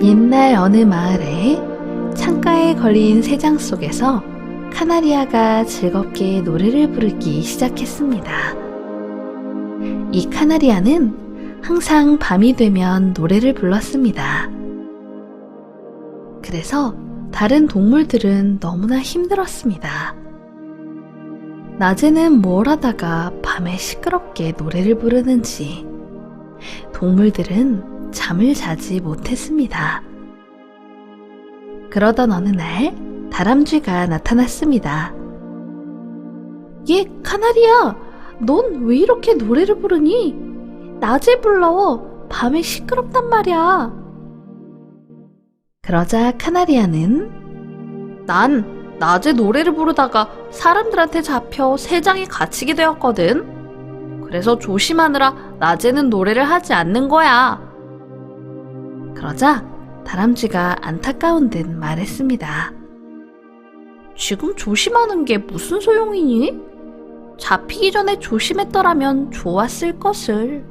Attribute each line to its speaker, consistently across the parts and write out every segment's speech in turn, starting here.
Speaker 1: 옛날 어느 마을에 창가에 걸린 새장 속에서 카나리아가 즐겁게 노래를 부르기 시작했습니다. 이 카나리아는 항상 밤이 되면 노래를 불렀습니다. 그래서 다른 동물들은 너무나 힘들었습니다. 낮에는 뭘 하다가 밤에 시끄럽게 노래를 부르는지 동물들은 잠을 자지 못했습니다. 그러던 어느 날 다람쥐가 나타났습니다. 카나리아, 넌 왜 이렇게 노래를 부르니? 낮에 불러, 밤에 시끄럽단 말이야. 그러자 카나리아는 난 낮에 노래를 부르다가 사람들한테 잡혀 새장에 갇히게 되었거든. 그래서 조심하느라 낮에는 노래를 하지 않는 거야. 그러자 다람쥐가 안타까운 듯 말했습니다. 지금 조심하는 게 무슨 소용이니? 잡히기 전에 조심했더라면 좋았을 것을.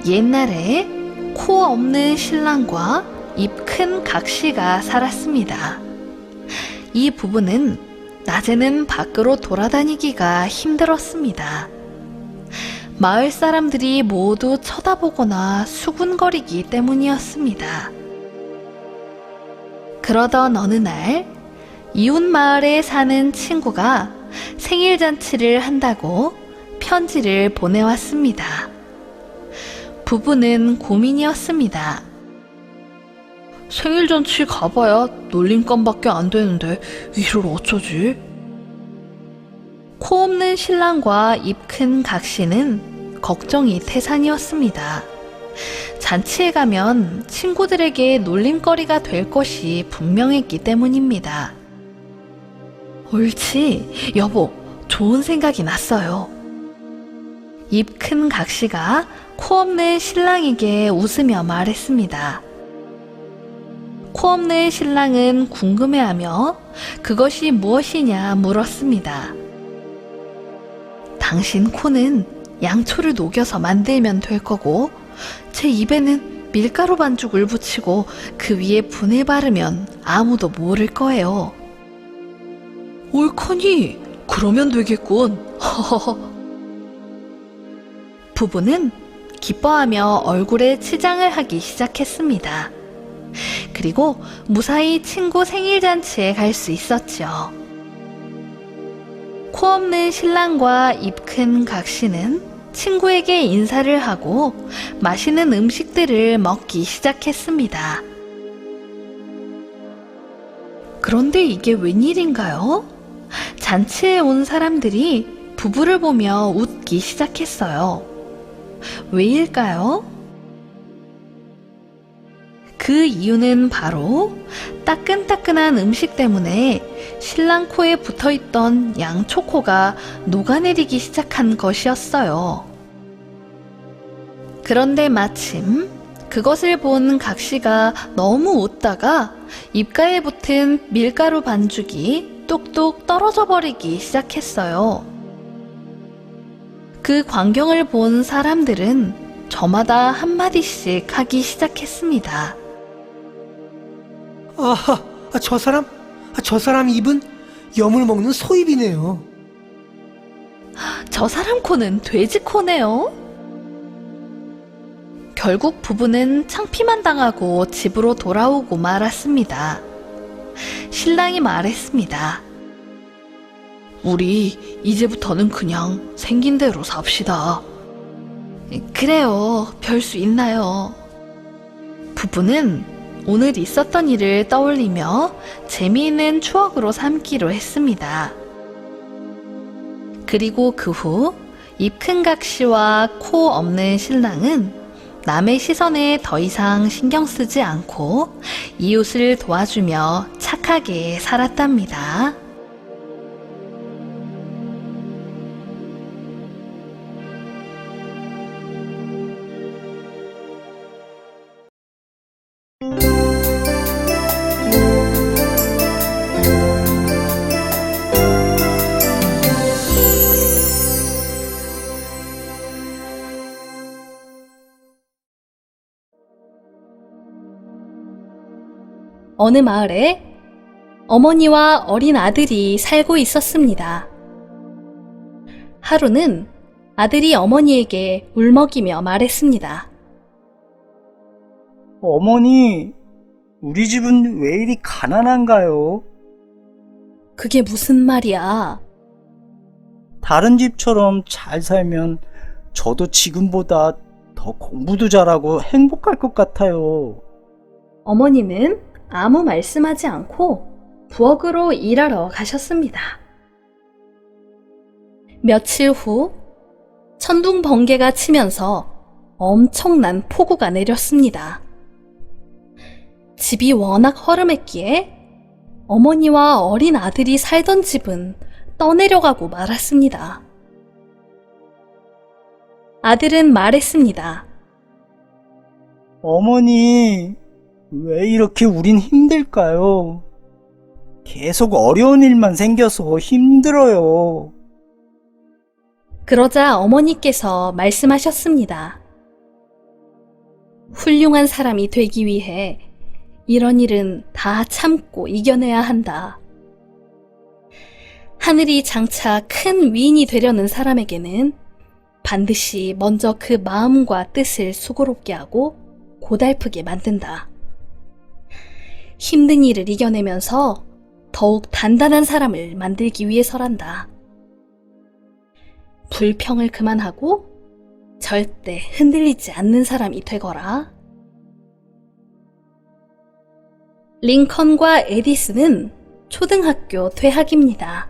Speaker 1: 옛날에 코 없는 신랑과 입 큰 각시가 살았습니다. 이 부부는 낮에는 밖으로 돌아다니기가 힘들었습니다. 마을 사람들이 모두 쳐다보거나 수군거리기 때문이었습니다. 그러던 어느 날 이웃 마을에 사는 친구가 생일 잔치를 한다고 편지를 보내왔습니다. 부부는 고민이었습니다. 생일잔치 가봐야 놀림감밖에 안 되는데 이를 어쩌지? 코 없는 신랑과 입 큰 각시는 걱정이 태산이었습니다. 잔치에 가면 친구들에게 놀림거리가 될 것이 분명했기 때문입니다. 옳지, 여보, 좋은 생각이 났어요. 입 큰 각시가 코 없는 신랑에게 웃으며 말했습니다. 코 없는 신랑은 궁금해하며 그것이 무엇이냐 물었습니다. 당신 코는 양초를 녹여서 만들면 될 거고 제 입에는 밀가루 반죽을 붙이고 그 위에 분을 바르면 아무도 모를 거예요. 옳거니, 그러면 되겠군. 부부는 기뻐하며 얼굴에 치장을 하기 시작했습니다. 그리고 무사히 친구 생일잔치에 갈 수 있었죠. 코 없는 신랑과 입 큰 각시는 친구에게 인사를 하고 맛있는 음식들을 먹기 시작했습니다. 그런데 이게 웬일인가요? 잔치에 온 사람들이 부부를 보며 웃기 시작했어요. 왜일까요? 그 이유는 바로 따끈따끈한 음식 때문에 신랑 코에 붙어있던 양초코가 녹아내리기 시작한 것이었어요. 그런데 마침 그것을 본 각시가 너무 웃다가 입가에 붙은 밀가루 반죽이 뚝뚝 떨어져 버리기 시작했어요. 그 광경을 본 사람들은 저마다 한마디씩 하기 시작했습니다.
Speaker 2: 아하, 저 사람 입은 염을 먹는 소입이네요.
Speaker 1: 저 사람 코는 돼지 코네요. 결국 부부는 창피만 당하고 집으로 돌아오고 말았습니다. 신랑이 말했습니다. 우리 이제부터는 그냥 생긴 대로 삽시다. 그래요, 별 수 있나요? 부부는 오늘 있었던 일을 떠올리며 재미있는 추억으로 삼기로 했습니다. 그리고 그 후 입 큰 각시와 코 없는 신랑은 남의 시선에 더 이상 신경 쓰지 않고 이웃을 도와주며 착하게 살았답니다.
Speaker 3: 어느 마을에 어머니와 어린 아들이 살고 있었습니다. 하루는 아들이 어머니에게 울먹이며 말했습니다.
Speaker 4: 어머니, 우리 집은 왜 이리 가난한가요?
Speaker 3: 그게 무슨 말이야?
Speaker 4: 다른 집처럼 잘 살면 저도 지금보다 더 공부도 잘하고 행복할 것 같아요.
Speaker 3: 어머니는 아무 말씀하지 않고 부엌으로 일하러 가셨습니다. 며칠 후 천둥 번개가 치면서 엄청난 폭우가 내렸습니다. 집이 워낙 허름했기에 어머니와 어린 아들이 살던 집은 떠내려가고 말았습니다. 아들은 말했습니다.
Speaker 4: 어머니, 왜 이렇게 우린 힘들까요? 계속 어려운 일만 생겨서 힘들어요.
Speaker 3: 그러자 어머니께서 말씀하셨습니다. 훌륭한 사람이 되기 위해 이런 일은 다 참고 이겨내야 한다. 하늘이 장차 큰 위인이 되려는 사람에게는 반드시 먼저 그 마음과 뜻을 수고롭게 하고 고달프게 만든다. 힘든 일을 이겨내면서 더욱 단단한 사람을 만들기 위해서란다. 불평을 그만하고 절대 흔들리지 않는 사람이 되거라. 링컨과 에디슨은 초등학교 퇴학입니다.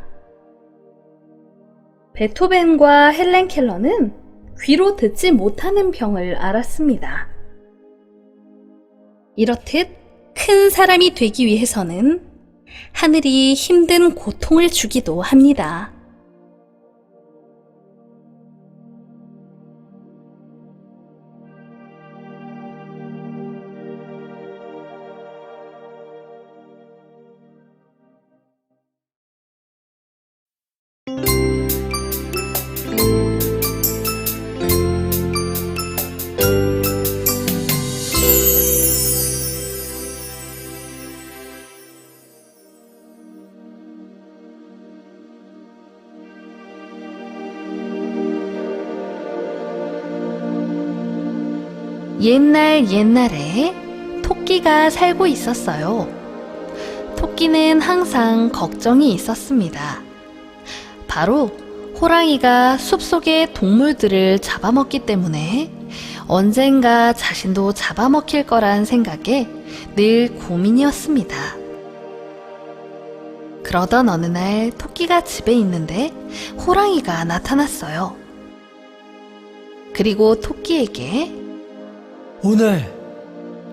Speaker 3: 베토벤과 헬렌 켈러는 귀로 듣지 못하는 병을 앓았습니다. 이렇듯 큰 사람이 되기 위해서는 하늘이 힘든 고통을 주기도 합니다.
Speaker 1: 옛날에 토끼가 살고 있었어요. 토끼는 항상 걱정이 있었습니다. 바로 호랑이가 숲속의 동물들을 잡아먹기 때문에 언젠가 자신도 잡아먹힐 거란 생각에 늘 고민이었습니다. 그러던 어느 날 토끼가 집에 있는데 호랑이가 나타났어요. 그리고 토끼에게
Speaker 2: 오늘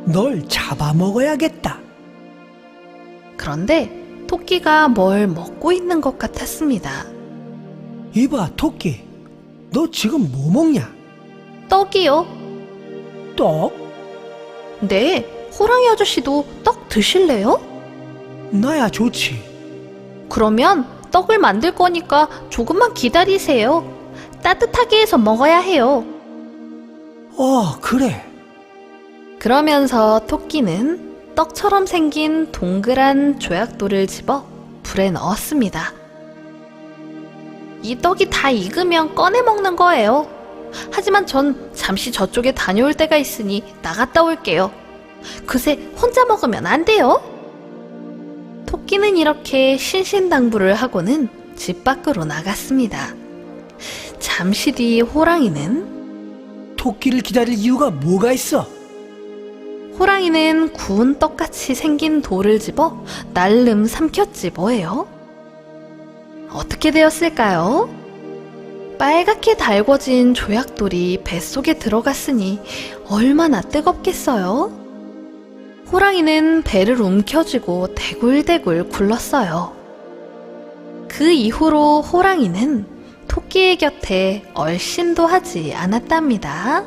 Speaker 2: 널 잡아먹어야겠다.
Speaker 1: 그런데 토끼가 뭘 먹고 있는 것 같았습니다.
Speaker 2: 이봐, 토끼. 너 지금 뭐 먹냐?
Speaker 1: 떡이요?
Speaker 2: 떡?
Speaker 1: 네, 호랑이 아저씨도 떡 드실래요?
Speaker 2: 나야 좋지.
Speaker 1: 그러면 떡을 만들 거니까 조금만 기다리세요. 따뜻하게 해서 먹어야 해요.
Speaker 2: 그래.
Speaker 1: 그러면서 토끼는 떡처럼 생긴 동그란 조약돌을 집어 불에 넣었습니다. 이 떡이 다 익으면 꺼내 먹는 거예요. 하지만 전 잠시 저쪽에 다녀올 때가 있으니 나갔다 올게요. 그새 혼자 먹으면 안 돼요. 토끼는 이렇게 신신당부를 하고는 집 밖으로 나갔습니다. 잠시 뒤 호랑이는
Speaker 2: 토끼를 기다릴 이유가 뭐가 있어?
Speaker 1: 호랑이는 구운 떡같이 생긴 돌을 집어 날름 삼켰지 뭐예요? 어떻게 되었을까요? 빨갛게 달궈진 조약돌이 뱃속에 들어갔으니 얼마나 뜨겁겠어요? 호랑이는 배를 움켜쥐고 대굴대굴 굴렀어요. 그 이후로 호랑이는 토끼의 곁에 얼씬도 하지 않았답니다.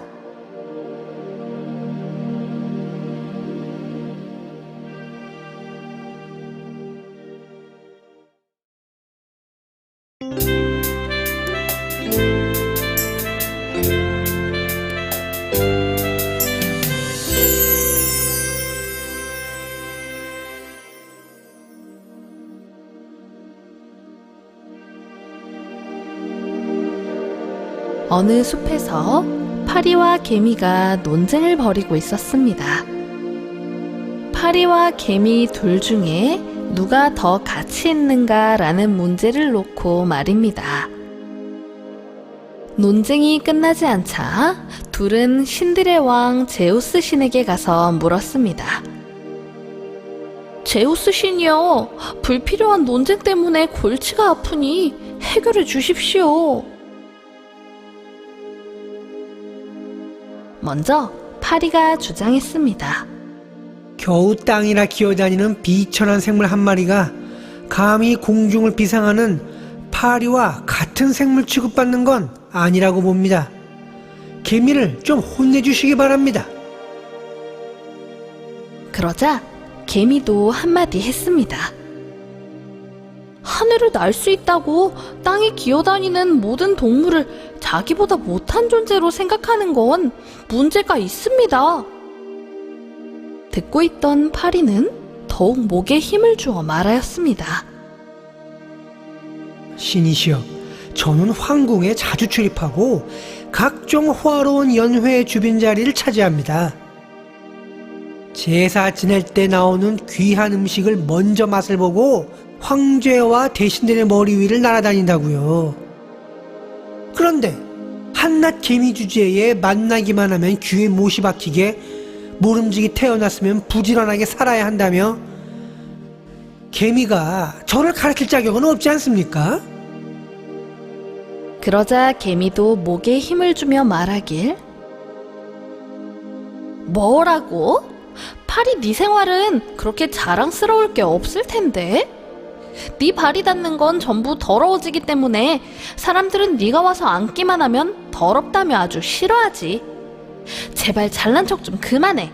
Speaker 1: 어느 숲에서 파리와 개미가 논쟁을 벌이고 있었습니다. 파리와 개미 둘 중에 누가 더 가치 있는가라는 문제를 놓고 말입니다. 논쟁이 끝나지 않자 둘은 신들의 왕 제우스 신에게 가서 물었습니다. 제우스 신이여, 불필요한 논쟁 때문에 골치가 아프니 해결해 주십시오. 먼저 파리가 주장했습니다.
Speaker 2: 겨우 땅이라 기어다니는 비천한 생물 한 마리가 감히 공중을 비상하는 파리와 같은 생물 취급받는 건 아니라고 봅니다. 개미를 좀 혼내주시기 바랍니다.
Speaker 1: 그러자 개미도 한마디 했습니다. 하늘을 날 수 있다고 땅에 기어다니는 모든 동물을 자기보다 못한 존재로 생각하는 건 문제가 있습니다. 듣고 있던 파리는 더욱 목에 힘을 주어 말하였습니다.
Speaker 2: 신이시여, 저는 황궁에 자주 출입하고 각종 호화로운 연회의 주변 자리를 차지합니다. 제사 지낼 때 나오는 귀한 음식을 먼저 맛을 보고 황제와 대신들의 머리 위를 날아다닌다고요. 그런데 한낱 개미 주제에 만나기만 하면 귀에 못이 박히게 모름지기 태어났으면 부지런하게 살아야 한다며 개미가 저를 가르칠 자격은 없지 않습니까?
Speaker 1: 그러자 개미도 목에 힘을 주며 말하길, 뭐라고? 파리 네 생활은 그렇게 자랑스러울 게 없을 텐데? 네 발이 닿는 건 전부 더러워지기 때문에 사람들은 네가 와서 앉기만 하면 더럽다며 아주 싫어하지. 제발 잘난 척 좀 그만해.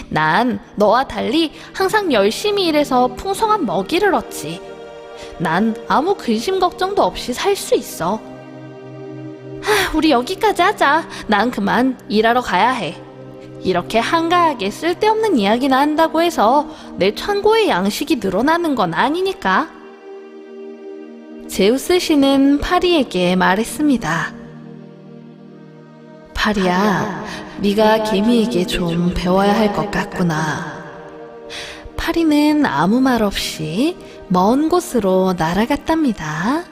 Speaker 1: 난 너와 달리 항상 열심히 일해서 풍성한 먹이를 얻지. 난 아무 근심 걱정도 없이 살 수 있어. 우리 여기까지 하자. 난 그만 일하러 가야 해. 이렇게 한가하게 쓸데없는 이야기나 한다고 해서 내 창고의 양식이 늘어나는 건 아니니까. 제우스 신은 파리에게 말했습니다. 파리야, 네가 개미에게 좀 배워야 할 것 같구나. 파리는 아무 말 없이 먼 곳으로 날아갔답니다.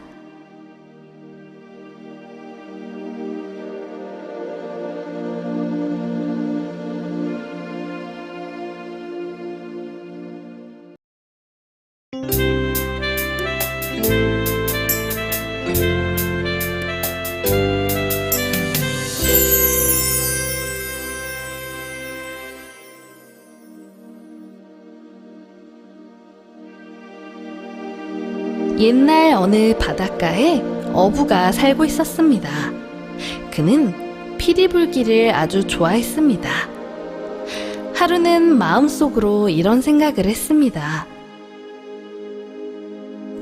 Speaker 1: 옛날 어느 바닷가에 어부가 살고 있었습니다. 그는 피리불기를 아주 좋아했습니다. 하루는 마음속으로 이런 생각을 했습니다.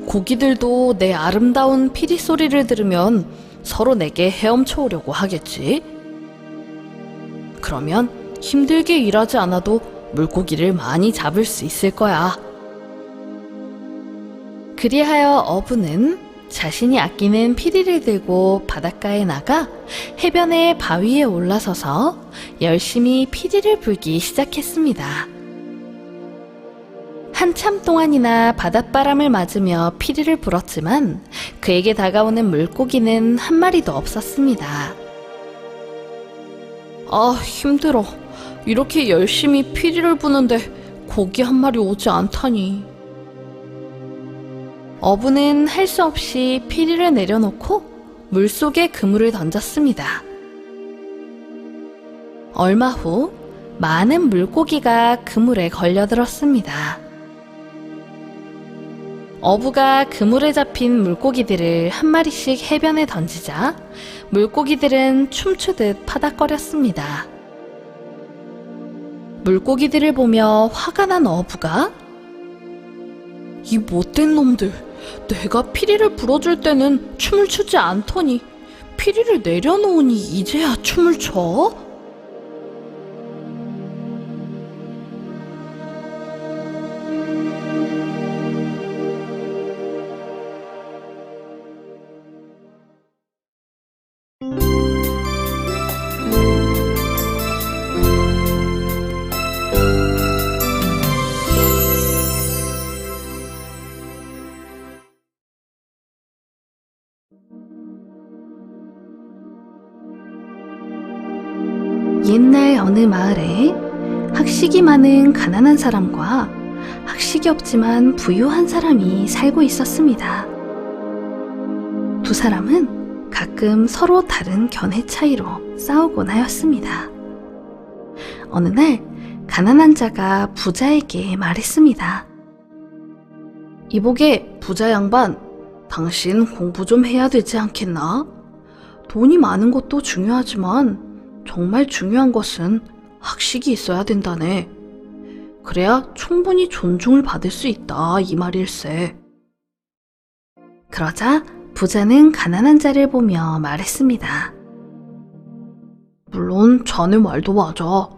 Speaker 1: 고기들도 내 아름다운 피리 소리를 들으면 서로 내게 헤엄쳐 오려고 하겠지. 그러면 힘들게 일하지 않아도 물고기를 많이 잡을 수 있을 거야. 그리하여 어부는 자신이 아끼는 피리를 들고 바닷가에 나가 해변의 바위에 올라서서 열심히 피리를 불기 시작했습니다. 한참 동안이나 바닷바람을 맞으며 피리를 불었지만 그에게 다가오는 물고기는 한 마리도 없었습니다. 힘들어. 이렇게 열심히 피리를 부는데 고기 한 마리 오지 않다니. 어부는 할 수 없이 피리를 내려놓고 물속에 그물을 던졌습니다. 얼마 후 많은 물고기가 그물에 걸려들었습니다. 어부가 그물에 잡힌 물고기들을 한 마리씩 해변에 던지자 물고기들은 춤추듯 파닥거렸습니다. 물고기들을 보며 화가 난 어부가 이 못된 놈들, 내가 피리를 불어줄 때는 춤을 추지 않더니 피리를 내려놓으니 이제야 춤을 춰? 옛날 어느 마을에 학식이 많은 가난한 사람과 학식이 없지만 부유한 사람이 살고 있었습니다. 두 사람은 가끔 서로 다른 견해 차이로 싸우곤 하였습니다. 어느 날 가난한 자가 부자에게 말했습니다. 이보게 부자 양반, 당신 공부 좀 해야 되지 않겠나? 돈이 많은 것도 중요하지만 정말 중요한 것은 학식이 있어야 된다네. 그래야 충분히 존중을 받을 수 있다 이 말일세. 그러자 부자는 가난한 자를 보며 말했습니다. 물론 자네 말도 맞아.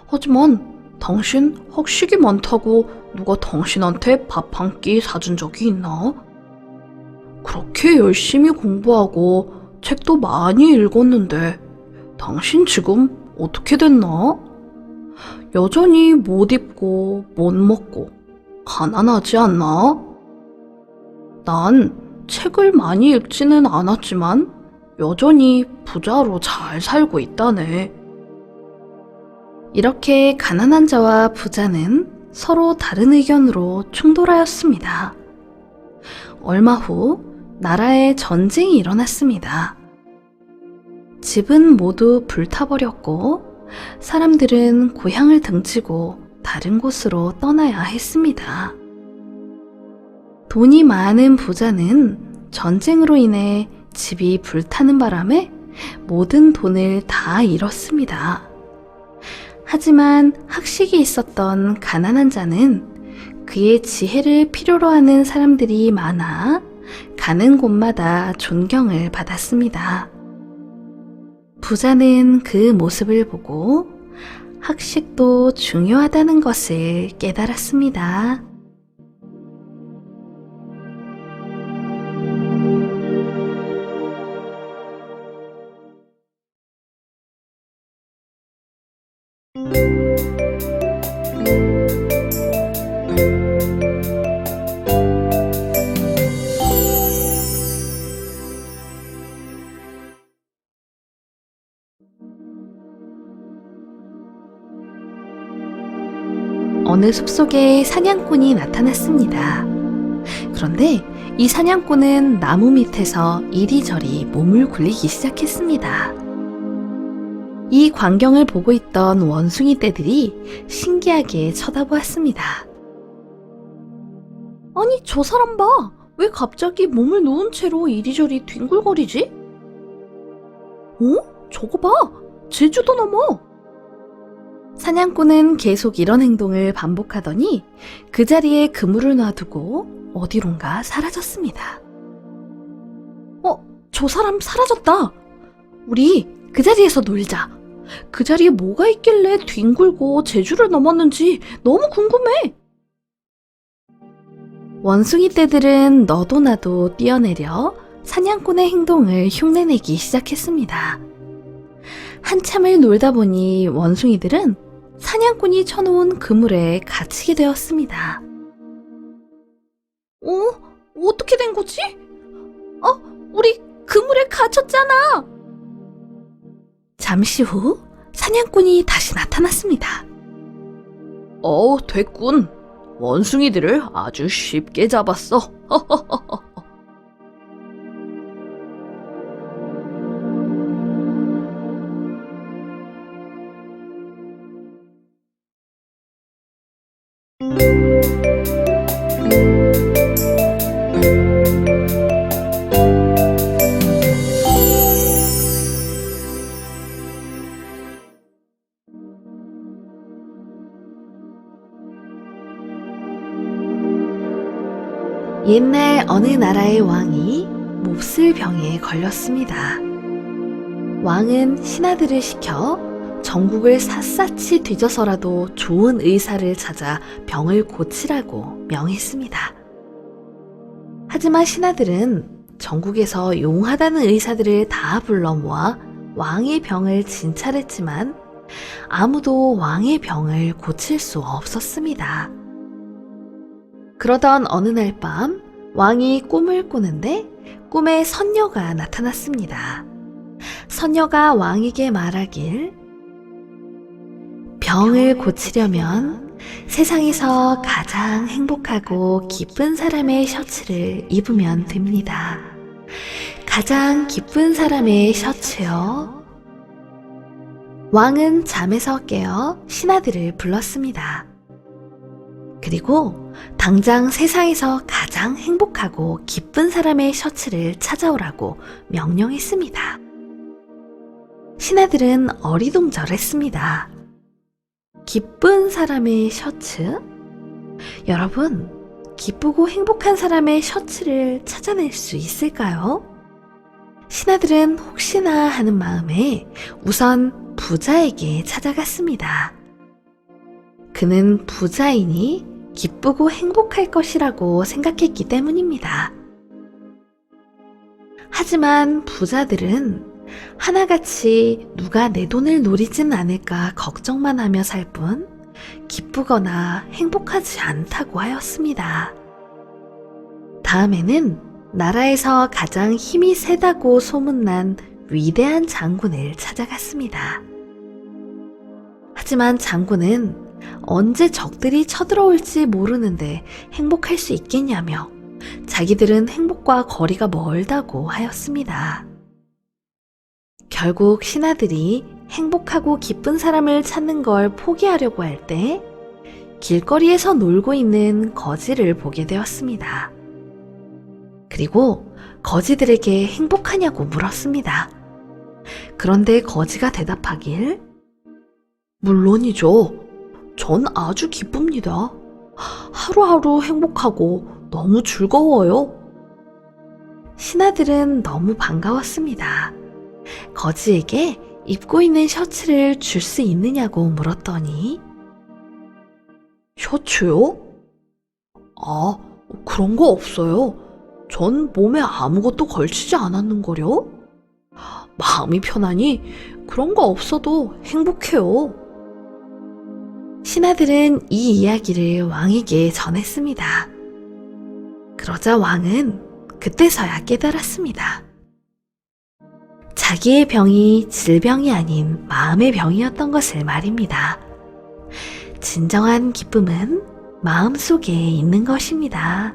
Speaker 1: 하지만 당신 학식이 많다고 누가 당신한테 밥 한 끼 사준 적이 있나? 그렇게 열심히 공부하고 책도 많이 읽었는데 당신 지금 어떻게 됐나? 여전히 못 입고 못 먹고 가난하지 않나? 난 책을 많이 읽지는 않았지만 여전히 부자로 잘 살고 있다네. 이렇게 가난한 자와 부자는 서로 다른 의견으로 충돌하였습니다. 얼마 후 나라에 전쟁이 일어났습니다. 집은 모두 불타버렸고 사람들은 고향을 등지고 다른 곳으로 떠나야 했습니다. 돈이 많은 부자는 전쟁으로 인해 집이 불타는 바람에 모든 돈을 다 잃었습니다. 하지만 학식이 있었던 가난한 자는 그의 지혜를 필요로 하는 사람들이 많아 가는 곳마다 존경을 받았습니다. 부자는 그 모습을 보고 학식도 중요하다는 것을 깨달았습니다. 어느 숲속에 사냥꾼이 나타났습니다. 그런데 이 사냥꾼은 나무 밑에서 이리저리 몸을 굴리기 시작했습니다. 이 광경을 보고 있던 원숭이 떼들이 신기하게 쳐다보았습니다. 아니, 저 사람 봐! 왜 갑자기 몸을 놓은 채로 이리저리 뒹굴거리지? 어? 저거 봐! 제주도 넘어! 사냥꾼은 계속 이런 행동을 반복하더니 그 자리에 그물을 놔두고 어디론가 사라졌습니다. 저 사람 사라졌다. 우리 그 자리에서 놀자. 그 자리에 뭐가 있길래 뒹굴고 제주를 넘었는지 너무 궁금해. 원숭이 떼들은 너도 나도 뛰어내려 사냥꾼의 행동을 흉내내기 시작했습니다. 한참을 놀다 보니 원숭이들은 사냥꾼이 쳐놓은 그물에 갇히게 되었습니다. 어떻게 된 거지? 우리 그물에 갇혔잖아! 잠시 후 사냥꾼이 다시 나타났습니다. 됐군. 원숭이들을 아주 쉽게 잡았어. 옛날 어느 나라의 왕이 몹쓸 병에 걸렸습니다. 왕은 신하들을 시켜 전국을 샅샅이 뒤져서라도 좋은 의사를 찾아 병을 고치라고 명했습니다. 하지만 신하들은 전국에서 용하다는 의사들을 다 불러 모아 왕의 병을 진찰했지만 아무도 왕의 병을 고칠 수 없었습니다. 그러던 어느 날 밤 왕이 꿈을 꾸는데 꿈에 선녀가 나타났습니다. 선녀가 왕에게 말하길, 병을 고치려면 세상에서 가장 행복하고 기쁜 사람의 셔츠를 입으면 됩니다. 가장 기쁜 사람의 셔츠요. 왕은 잠에서 깨어 신하들을 불렀습니다. 그리고 당장 세상에서 가장 행복하고 기쁜 사람의 셔츠를 찾아오라고 명령했습니다. 신하들은 어리둥절했습니다. 기쁜 사람의 셔츠? 여러분, 기쁘고 행복한 사람의 셔츠를 찾아낼 수 있을까요? 신하들은 혹시나 하는 마음에 우선 부자에게 찾아갔습니다. 그는 부자이니 기쁘고 행복할 것이라고 생각했기 때문입니다. 하지만 부자들은 하나같이 누가 내 돈을 노리진 않을까 걱정만 하며 살 뿐 기쁘거나 행복하지 않다고 하였습니다. 다음에는 나라에서 가장 힘이 세다고 소문난 위대한 장군을 찾아갔습니다. 하지만 장군은 언제 적들이 쳐들어올지 모르는데 행복할 수 있겠냐며 자기들은 행복과 거리가 멀다고 하였습니다. 결국 신하들이 행복하고 기쁜 사람을 찾는 걸 포기하려고 할 때 길거리에서 놀고 있는 거지를 보게 되었습니다. 그리고 거지들에게 행복하냐고 물었습니다. 그런데 거지가 대답하길, 물론이죠. 전 아주 기쁩니다. 하루하루 행복하고 너무 즐거워요. 신하들은 너무 반가웠습니다. 거지에게 입고 있는 셔츠를 줄 수 있느냐고 물었더니, 셔츠요? 아, 그런 거 없어요. 전 몸에 아무것도 걸치지 않았는걸요? 마음이 편하니 그런 거 없어도 행복해요. 신하들은 이 이야기를 왕에게 전했습니다. 그러자 왕은 그때서야 깨달았습니다. 자기의 병이 질병이 아닌 마음의 병이었던 것을 말입니다. 진정한 기쁨은 마음속에 있는 것입니다.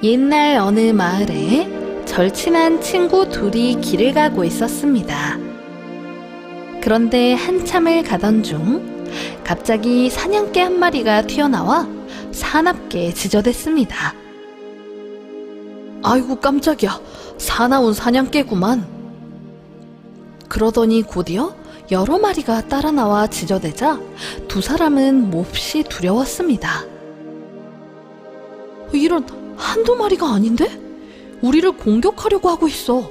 Speaker 1: 옛날 어느 마을에 절친한 친구 둘이 길을 가고 있었습니다. 그런데 한참을 가던 중 갑자기 사냥개 한 마리가 튀어나와 사납게 지저댔습니다. 아이고 깜짝이야, 사나운 사냥개구만. 그러더니 곧이어 여러 마리가 따라 나와 지저대자 두 사람은 몹시 두려웠습니다. 이런, 한두 마리가 아닌데? 우리를 공격하려고 하고 있어.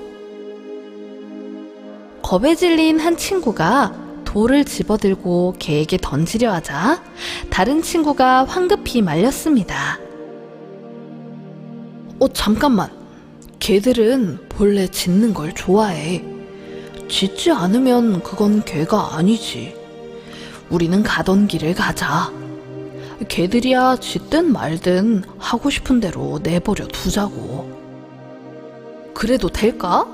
Speaker 1: 겁에 질린 한 친구가 돌을 집어들고 개에게 던지려 하자 다른 친구가 황급히 말렸습니다. 잠깐만. 개들은 본래 짖는 걸 좋아해. 짖지 않으면 그건 개가 아니지. 우리는 가던 길을 가자. 걔들이야 짖든 말든 하고 싶은 대로 내버려 두자고. 그래도 될까?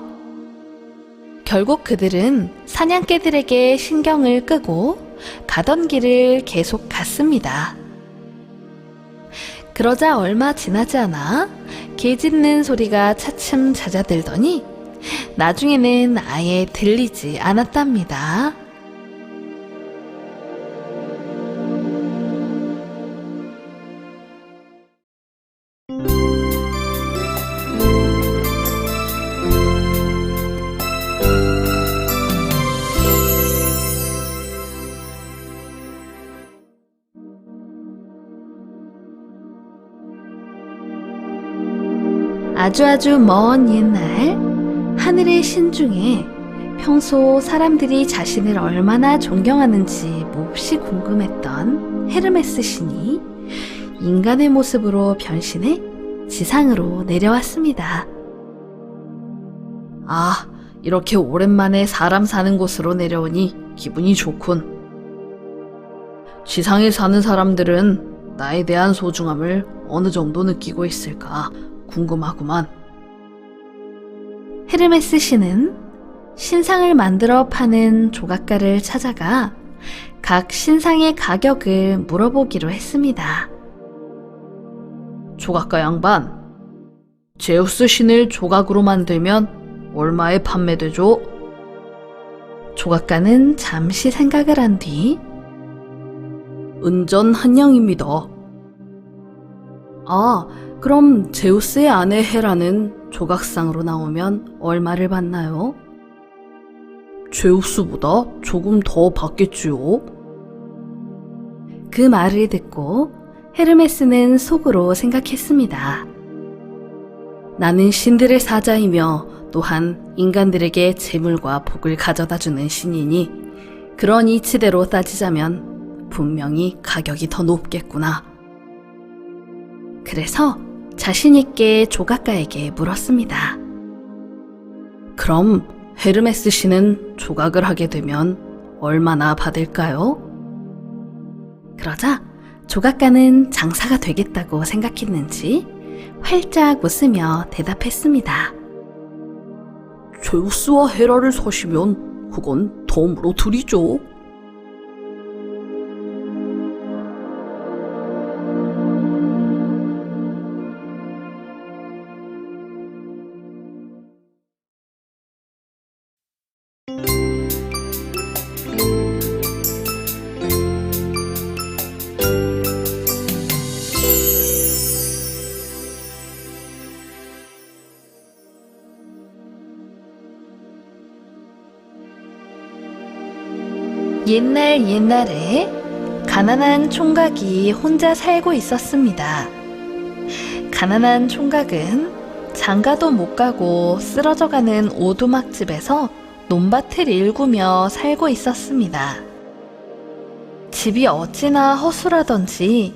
Speaker 1: 결국 그들은 사냥개들에게 신경을 끄고 가던 길을 계속 갔습니다. 그러자 얼마 지나지 않아 개 짖는 소리가 차츰 잦아들더니 나중에는 아예 들리지 않았답니다. 아주 먼 옛날 하늘의 신 중에 평소 사람들이 자신을 얼마나 존경하는지 몹시 궁금했던 헤르메스 신이 인간의 모습으로 변신해 지상으로 내려왔습니다. 아, 이렇게 오랜만에 사람 사는 곳으로 내려오니 기분이 좋군. 지상에 사는 사람들은 나에 대한 소중함을 어느 정도 느끼고 있을까 궁금하구만. 헤르메스 신은 신상을 만들어 파는 조각가를 찾아가 각 신상의 가격을 물어보기로 했습니다. 조각가 양반, 제우스 신을 조각으로 만들면 얼마에 판매되죠? 조각가는 잠시 생각을 한 뒤 은전 한 냥입니다. 아, 그럼 제우스의 아내 헤라는 조각상으로 나오면 얼마를 받나요? 제우스보다 조금 더 받겠지요? 그 말을 듣고 헤르메스는 속으로 생각했습니다. 나는 신들의 사자이며 또한 인간들에게 재물과 복을 가져다주는 신이니 그런 이치대로 따지자면 분명히 가격이 더 높겠구나. 그래서 자신있게 조각가에게 물었습니다. 그럼 헤르메스 신은 조각을 하게 되면 얼마나 받을까요? 그러자 조각가는 장사가 되겠다고 생각했는지 활짝 웃으며 대답했습니다. 제우스와 헤라를 사시면 그건 덤으로 드리죠. 옛날에 가난한 총각이 혼자 살고 있었습니다. 가난한 총각은 장가도 못 가고 쓰러져가는 오두막집에서 논밭을 일구며 살고 있었습니다. 집이 어찌나 허술하던지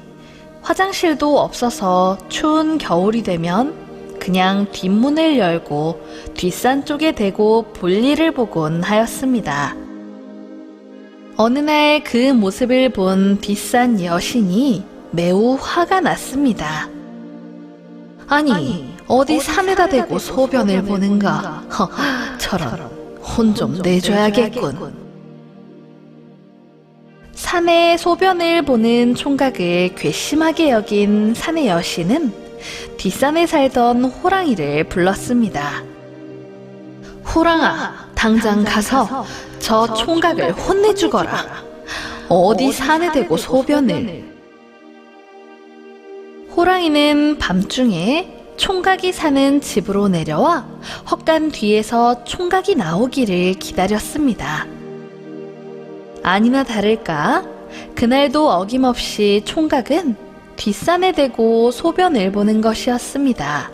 Speaker 1: 화장실도 없어서 추운 겨울이 되면 그냥 뒷문을 열고 뒷산 쪽에 대고 볼일을 보곤 하였습니다. 어느 날 그 모습을 본 뒷산 여신이 매우 화가 났습니다. 아니, 어디 산에다 대고 소변을 보는가? 저런, 혼 좀 내줘야겠군. 산에 소변을 보는 총각을 괘씸하게 여긴 산의 여신은 뒷산에 살던 호랑이를 불렀습니다. 호랑아, 당장 가서 저 총각을 혼내주거라. 어디 산에 대고 소변을. 호랑이는 밤중에 총각이 사는 집으로 내려와 헛간 뒤에서 총각이 나오기를 기다렸습니다. 아니나 다를까 그날도 어김없이 총각은 뒷산에 대고 소변을 보는 것이었습니다.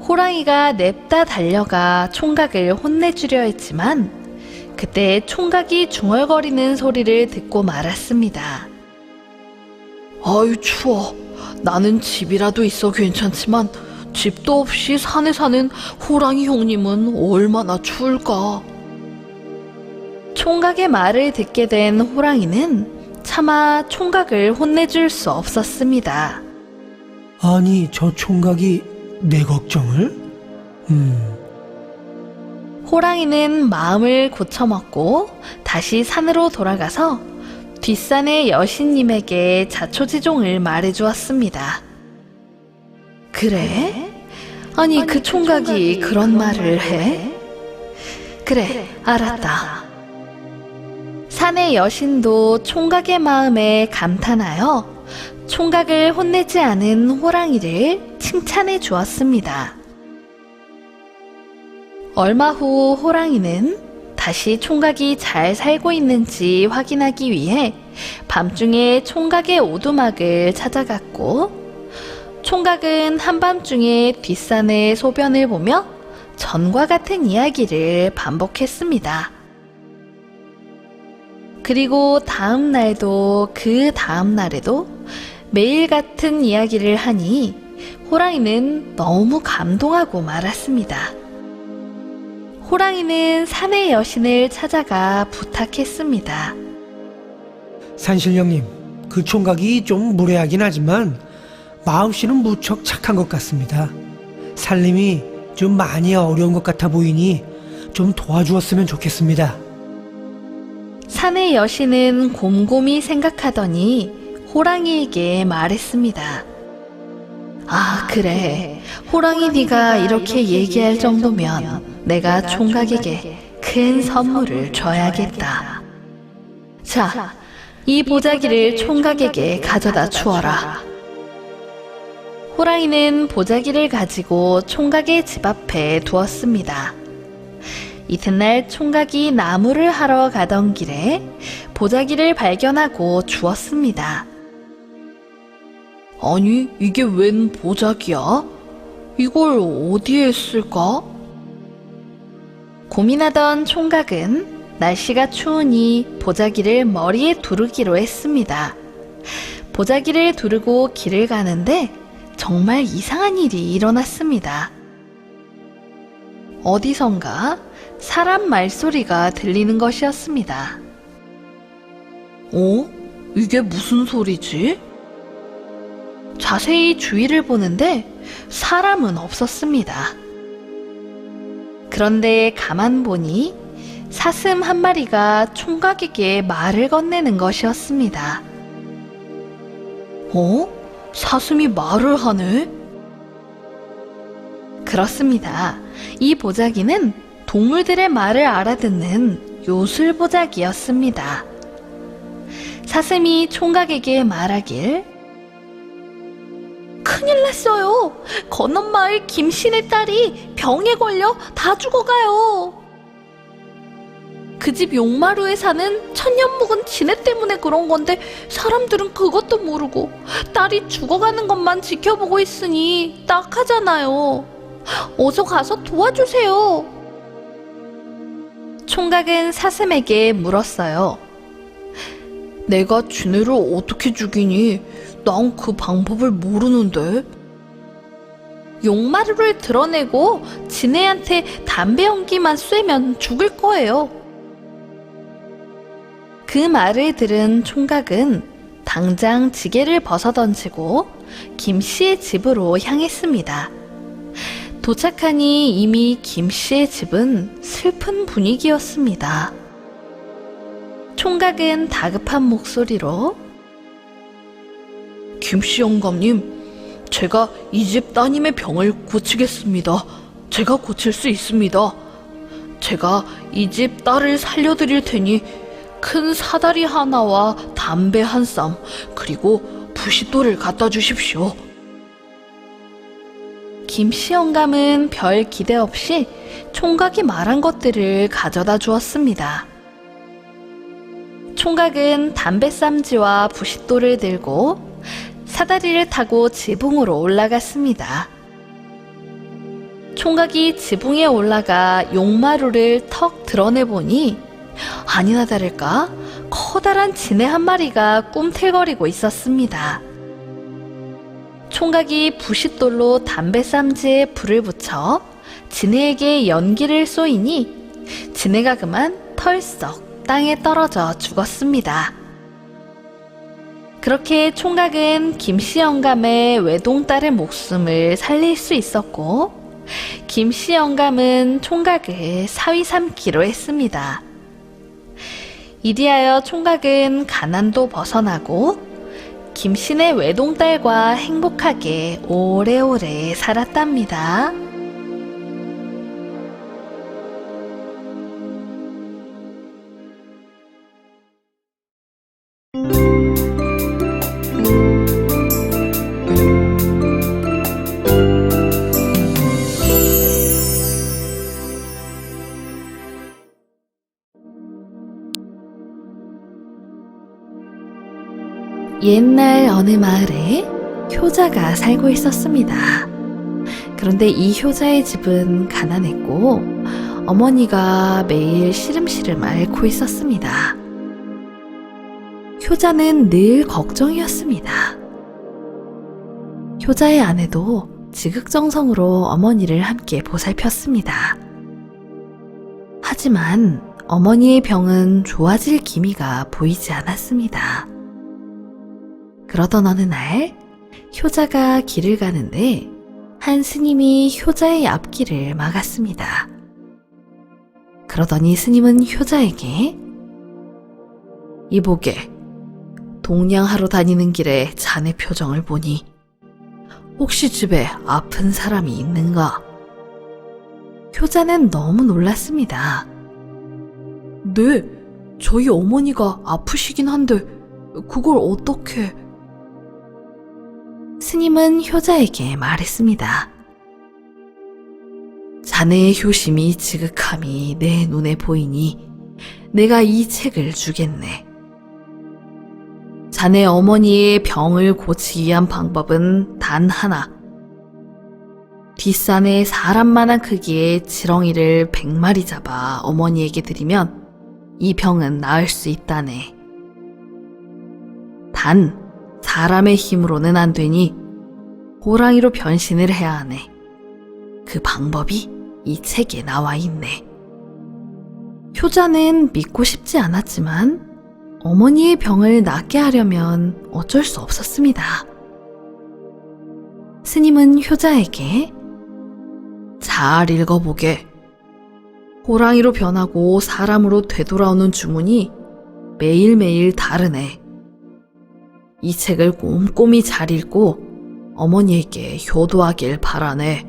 Speaker 1: 호랑이가 냅다 달려가 총각을 혼내주려 했지만 그때 총각이 중얼거리는 소리를 듣고 말았습니다. 아유, 추워. 나는 집이라도 있어 괜찮지만 집도 없이 산에 사는 호랑이 형님은 얼마나 추울까. 총각의 말을 듣게 된 호랑이는 차마 총각을 혼내줄 수 없었습니다.
Speaker 2: 아니, 저 총각이 내 걱정을?
Speaker 1: 호랑이는 마음을 고쳐먹고 다시 산으로 돌아가서 뒷산의 여신님에게 자초지종을 말해주었습니다. 그래? 아니, 그 총각이 그런 말을 해? 그래, 알았다. 산의 여신도 총각의 마음에 감탄하여 총각을 혼내지 않은 호랑이를 칭찬해 주었습니다. 얼마 후 호랑이는 다시 총각이 잘 살고 있는지 확인하기 위해 밤중에 총각의 오두막을 찾아갔고, 총각은 한밤중에 뒷산의 소변을 보며 전과 같은 이야기를 반복했습니다. 그리고 다음 날도 그 다음 날에도 매일 같은 이야기를 하니 호랑이는 너무 감동하고 말았습니다. 호랑이는 산의 여신을 찾아가 부탁했습니다.
Speaker 2: 산신령님, 그 총각이 좀 무례하긴 하지만 마음씨는 무척 착한 것 같습니다. 살림이 좀 많이 어려운 것 같아 보이니 좀 도와주었으면 좋겠습니다.
Speaker 1: 산의 여신은 곰곰이 생각하더니 호랑이에게 말했습니다. 아, 그래. 호랑이 네가 이렇게 얘기할 정도면 내가 총각에게 큰 선물을 줘야겠다. 자, 이 보자기를 총각에게 가져다 주어라. 호랑이는 보자기를 가지고 총각의 집 앞에 두었습니다. 이튿날 총각이 나무를 하러 가던 길에 보자기를 발견하고 주었습니다. 아니, 이게 웬 보자기야? 이걸 어디에 쓸까? 고민하던 총각은 날씨가 추우니 보자기를 머리에 두르기로 했습니다. 보자기를 두르고 길을 가는데 정말 이상한 일이 일어났습니다. 어디선가 사람 말소리가 들리는 것이었습니다. 어? 이게 무슨 소리지? 자세히 주위를 보는데 사람은 없었습니다. 그런데 가만 보니 사슴 한 마리가 총각에게 말을 건네는 것이었습니다. 어? 사슴이 말을 하네? 그렇습니다. 이 보자기는 동물들의 말을 알아듣는 요술보자기였습니다. 사슴이 총각에게 말하길, 큰일 났어요. 건너마을 김씨네 딸이 병에 걸려 다 죽어가요. 그 집 용마루에 사는 천년 묵은 지네 때문에 그런 건데 사람들은 그것도 모르고 딸이 죽어가는 것만 지켜보고 있으니 딱하잖아요. 어서 가서 도와주세요. 총각은 사슴에게 물었어요. 내가 지네를 어떻게 죽이니? 난 그 방법을 모르는데. 용마루를 드러내고 지네한테 담배 연기만 쐬면 죽을 거예요. 그 말을 들은 총각은 당장 지게를 벗어던지고 김씨의 집으로 향했습니다. 도착하니 이미 김씨의 집은 슬픈 분위기였습니다. 총각은 다급한 목소리로, 김씨 영감님, 제가 이 집 따님의 병을 고치겠습니다. 제가 고칠 수 있습니다. 제가 이 집 딸을 살려드릴 테니 큰 사다리 하나와 담배 한 쌈, 그리고 부싯돌을 갖다 주십시오. 김씨 영감은 별 기대 없이 총각이 말한 것들을 가져다 주었습니다. 총각은 담배쌈지와 부싯돌을 들고 사다리를 타고 지붕으로 올라갔습니다. 총각이 지붕에 올라가 용마루를 턱 드러내보니 아니나 다를까 커다란 지네 한 마리가 꿈틀거리고 있었습니다. 총각이 부싯돌로 담배쌈지에 불을 붙여 지네에게 연기를 쏘이니 지네가 그만 털썩 땅에 떨어져 죽었습니다. 그렇게 총각은 김씨 영감의 외동딸의 목숨을 살릴 수 있었고, 김씨 영감은 총각을 사위 삼기로 했습니다. 이리하여 총각은 가난도 벗어나고 김씨네 외동딸과 행복하게 오래오래 살았답니다. 옛날 어느 마을에 효자가 살고 있었습니다. 그런데 이 효자의 집은 가난했고 어머니가 매일 시름시름 앓고 있었습니다. 효자는 늘 걱정이었습니다. 효자의 아내도 지극정성으로 어머니를 함께 보살폈습니다. 하지만 어머니의 병은 좋아질 기미가 보이지 않았습니다. 그러던 어느 날 효자가 길을 가는데 한 스님이 효자의 앞길을 막았습니다. 그러더니 스님은 효자에게 이보게, 동냥하러 다니는 길에 자네 표정을 보니 혹시 집에 아픈 사람이 있는가? 효자는 너무 놀랐습니다. 네, 저희 어머니가 아프시긴 한데 그걸 어떻게... 스님은 효자에게 말했습니다. 자네의 효심이 지극함이 내 눈에 보이니 내가 이 책을 주겠네. 자네 어머니의 병을 고치기 위한 방법은 단 하나. 뒷산에 사람만한 크기의 지렁이를 100마리 잡아 어머니에게 드리면 이 병은 나을 수 있다네. 단 사람의 힘으로는 안 되니 호랑이로 변신을 해야 하네. 그 방법이 이 책에 나와 있네. 효자는 믿고 싶지 않았지만 어머니의 병을 낫게 하려면 어쩔 수 없었습니다. 스님은 효자에게 잘 읽어보게. 호랑이로 변하고 사람으로 되돌아오는 주문이 매일매일 다르네. 이 책을 꼼꼼히 잘 읽고 어머니에게 효도하길 바라네.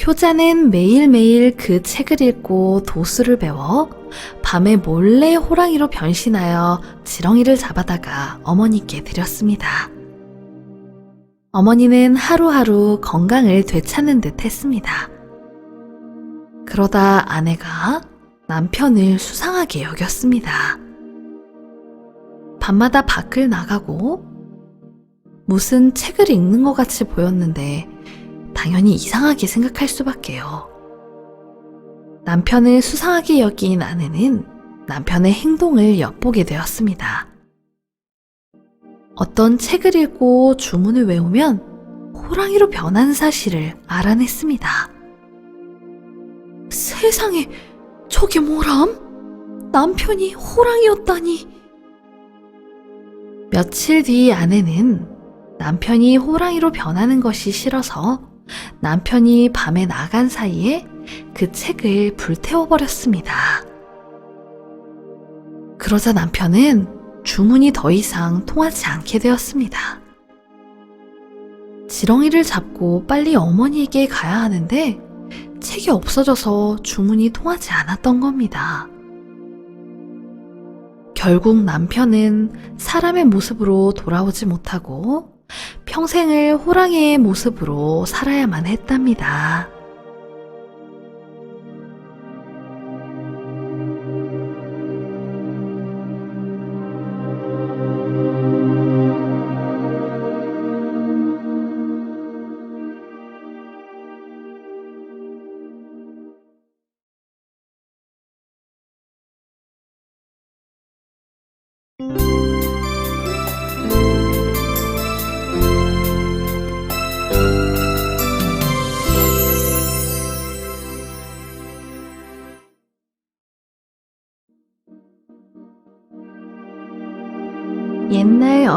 Speaker 1: 효자는 매일매일 그 책을 읽고 도수를 배워 밤에 몰래 호랑이로 변신하여 지렁이를 잡아다가 어머니께 드렸습니다. 어머니는 하루하루 건강을 되찾는 듯 했습니다. 그러다 아내가 남편을 수상하게 여겼습니다. 밤마다 밖을 나가고 무슨 책을 읽는 것 같이 보였는데 당연히 이상하게 생각할 수밖에요. 남편을 수상하게 여긴 아내는 남편의 행동을 엿보게 되었습니다. 어떤 책을 읽고 주문을 외우면 호랑이로 변한 사실을 알아냈습니다. 세상에, 저게 뭐람? 남편이 호랑이였다니. 며칠 뒤 아내는 남편이 호랑이로 변하는 것이 싫어서 남편이 밤에 나간 사이에 그 책을 불태워버렸습니다. 그러자 남편은 주문이 더 이상 통하지 않게 되었습니다. 지렁이를 잡고 빨리 어머니에게 가야 하는데 책이 없어져서 주문이 통하지 않았던 겁니다. 결국 남편은 사람의 모습으로 돌아오지 못하고 평생을 호랑이의 모습으로 살아야만 했답니다.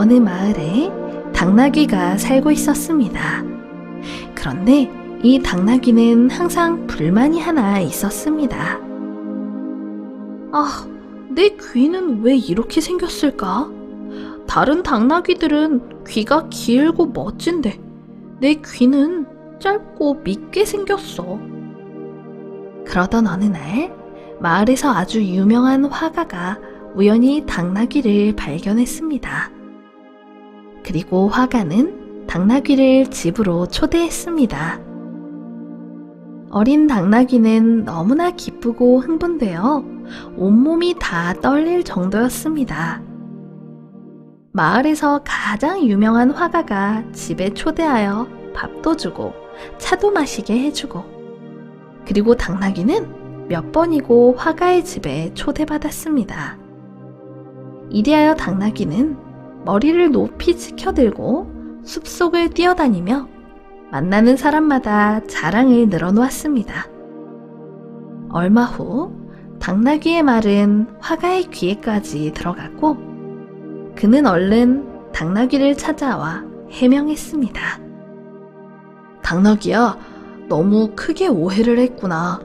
Speaker 1: 어느 마을에 당나귀가 살고 있었습니다. 그런데 이 당나귀는 항상 불만이 하나 있었습니다. 아, 내 귀는 왜 이렇게 생겼을까? 다른 당나귀들은 귀가 길고 멋진데 내 귀는 짧고 밉게 생겼어. 그러던 어느 날 마을에서 아주 유명한 화가가 우연히 당나귀를 발견했습니다. 그리고 화가는 당나귀를 집으로 초대했습니다. 어린 당나귀는 너무나 기쁘고 흥분되어 온몸이 다 떨릴 정도였습니다. 마을에서 가장 유명한 화가가 집에 초대하여 밥도 주고 차도 마시게 해주고, 그리고 당나귀는 몇 번이고 화가의 집에 초대받았습니다. 이리하여 당나귀는 머리를 높이 치켜들고 숲속을 뛰어다니며 만나는 사람마다 자랑을 늘어놓았습니다. 얼마 후 당나귀의 말은 화가의 귀에까지 들어갔고 그는 얼른 당나귀를 찾아와 해명했습니다. 당나귀야, 너무 크게 오해를 했구나.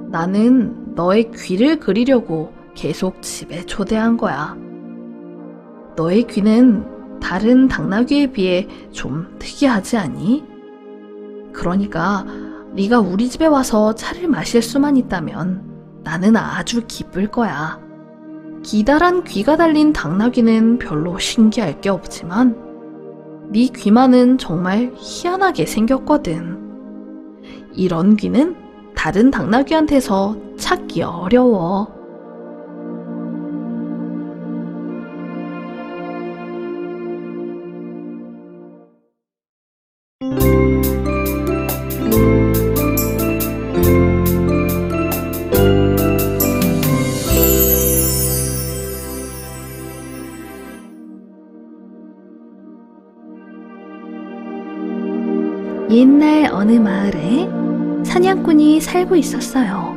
Speaker 1: 나는 너의 귀를 그리려고 계속 집에 초대한 거야. 너의 귀는 다른 당나귀에 비해 좀 특이하지 않니? 그러니까 네가 우리 집에 와서 차를 마실 수만 있다면 나는 아주 기쁠 거야. 기다란 귀가 달린 당나귀는 별로 신기할 게 없지만 네 귀만은 정말 희한하게 생겼거든. 이런 귀는 다른 당나귀한테서 찾기 어려워. 옛날 어느 마을에 사냥꾼이 살고 있었어요.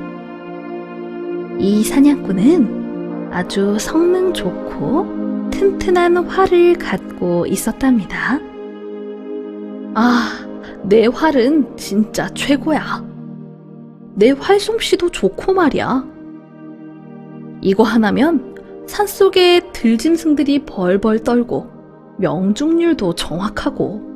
Speaker 1: 이 사냥꾼은 아주 성능 좋고 튼튼한 활을 갖고 있었답니다. 아, 내 활은 진짜 최고야. 내 활솜씨도 좋고 말이야. 이거 하나면 산속의 들짐승들이 벌벌 떨고 명중률도 정확하고.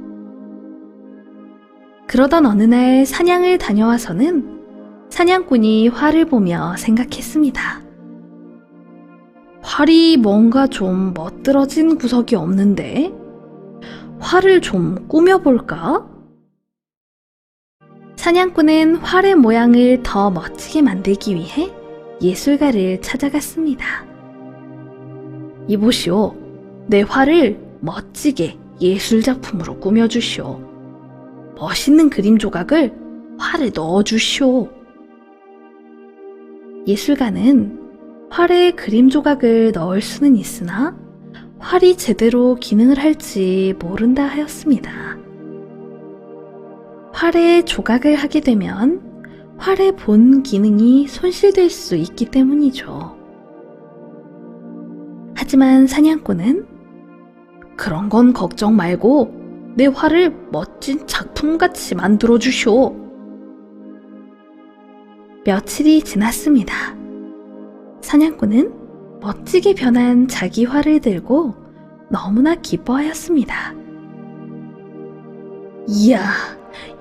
Speaker 1: 그러던 어느 날 사냥을 다녀와서는 사냥꾼이 활을 보며 생각했습니다. 활이 뭔가 좀 멋들어진 구석이 없는데 활을 좀 꾸며볼까? 사냥꾼은 활의 모양을 더 멋지게 만들기 위해 예술가를 찾아갔습니다. 이보시오, 내 활을 멋지게 예술작품으로 꾸며주시오. 멋있는 그림 조각을 활에 넣어주시오. 예술가는 활에 그림 조각을 넣을 수는 있으나 활이 제대로 기능을 할지 모른다 하였습니다. 활에 조각을 하게 되면 활의 본 기능이 손실될 수 있기 때문이죠. 하지만 사냥꾼은 그런 건 걱정 말고 내 활을 멋진 작품같이 만들어 주시오. 며칠이 지났습니다. 사냥꾼은 멋지게 변한 자기 활을 들고 너무나 기뻐하였습니다. 이야,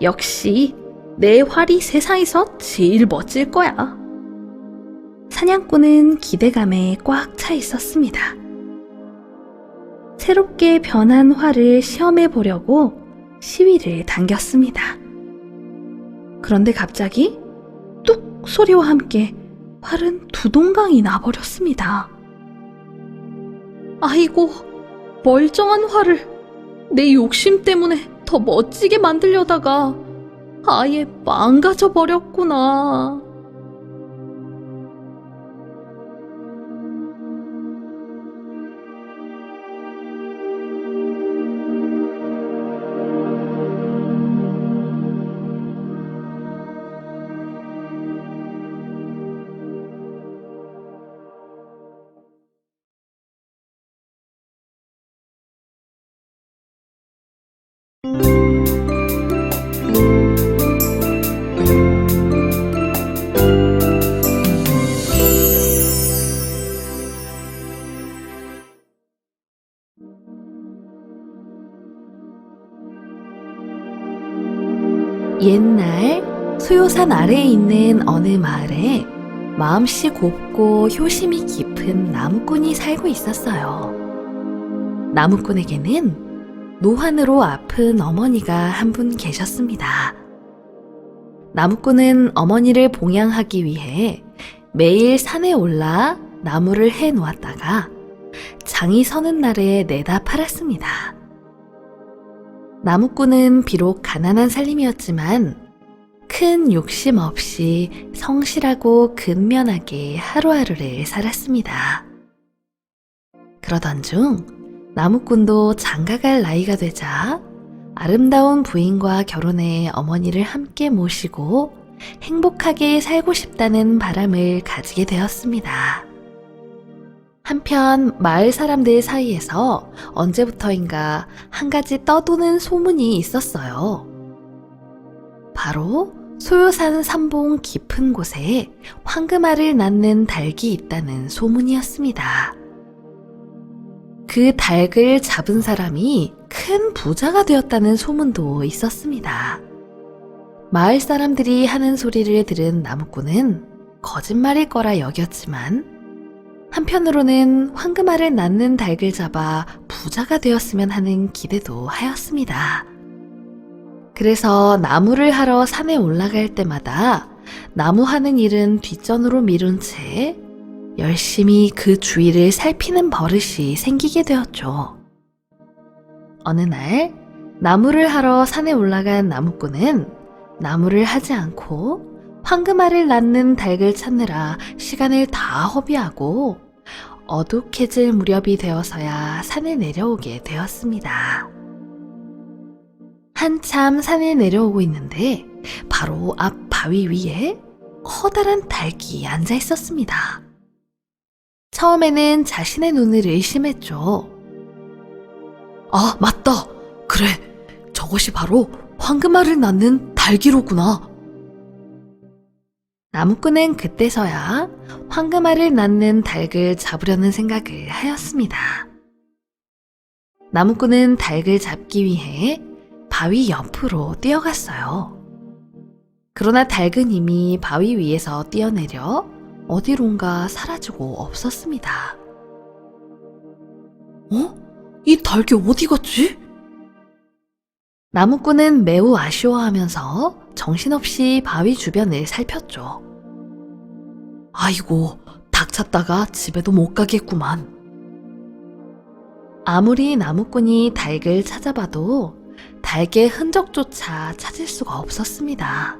Speaker 1: 역시 내 활이 세상에서 제일 멋질 거야. 사냥꾼은 기대감에 꽉 차 있었습니다. 새롭게 변한 활을 시험해 보려고 시위를 당겼습니다. 그런데 갑자기 뚝 소리와 함께 활은 두 동강이 나버렸습니다. 아이고, 멀쩡한 활을 내 욕심 때문에 더 멋지게 만들려다가 아예 망가져 버렸구나. 옛날 소요산 아래에 있는 어느 마을에 마음씨 곱고 효심이 깊은 나무꾼이 살고 있었어요. 나무꾼에게는 노환으로 아픈 어머니가 한 분 계셨습니다. 나무꾼은 어머니를 봉양하기 위해 매일 산에 올라 나무를 해 놓았다가 장이 서는 날에 내다 팔았습니다. 나무꾼은 비록 가난한 살림이었지만 큰 욕심 없이 성실하고 근면하게 하루하루를 살았습니다. 그러던 중 나무꾼도 장가갈 나이가 되자 아름다운 부인과 결혼해 어머니를 함께 모시고 행복하게 살고 싶다는 바람을 가지게 되었습니다. 한편 마을 사람들 사이에서 언제부터인가 한 가지 떠도는 소문이 있었어요. 바로 소요산 삼봉 깊은 곳에 황금알을 낳는 닭이 있다는 소문이었습니다. 그 닭을 잡은 사람이 큰 부자가 되었다는 소문도 있었습니다. 마을 사람들이 하는 소리를 들은 나무꾼은 거짓말일 거라 여겼지만 한편으로는 황금알을 낳는 닭을 잡아 부자가 되었으면 하는 기대도 하였습니다. 그래서 나무를 하러 산에 올라갈 때마다 나무하는 일은 뒷전으로 미룬 채 열심히 그 주위를 살피는 버릇이 생기게 되었죠. 어느 날 나무를 하러 산에 올라간 나무꾼은 나무를 하지 않고 황금알을 낳는 닭을 찾느라 시간을 다 허비하고 어둑해질 무렵이 되어서야 산에 내려오게 되었습니다. 한참 산에 내려오고 있는데 바로 앞 바위 위에 커다란 닭이 앉아 있었습니다. 처음에는 자신의 눈을 의심했죠. 아, 맞다. 그래. 저것이 바로 황금알을 낳는 닭이로구나. 나무꾼은 그때서야 황금알을 낳는 닭을 잡으려는 생각을 하였습니다. 나무꾼은 닭을 잡기 위해 바위 옆으로 뛰어갔어요. 그러나 닭은 이미 바위 위에서 뛰어내려 어디론가 사라지고 없었습니다. 이 닭이 어디 갔지? 나무꾼은 매우 아쉬워하면서 정신없이 바위 주변을 살폈죠. 아이고, 닭 찾다가 집에도 못 가겠구만. 아무리 나무꾼이 닭을 찾아봐도 닭의 흔적조차 찾을 수가 없었습니다.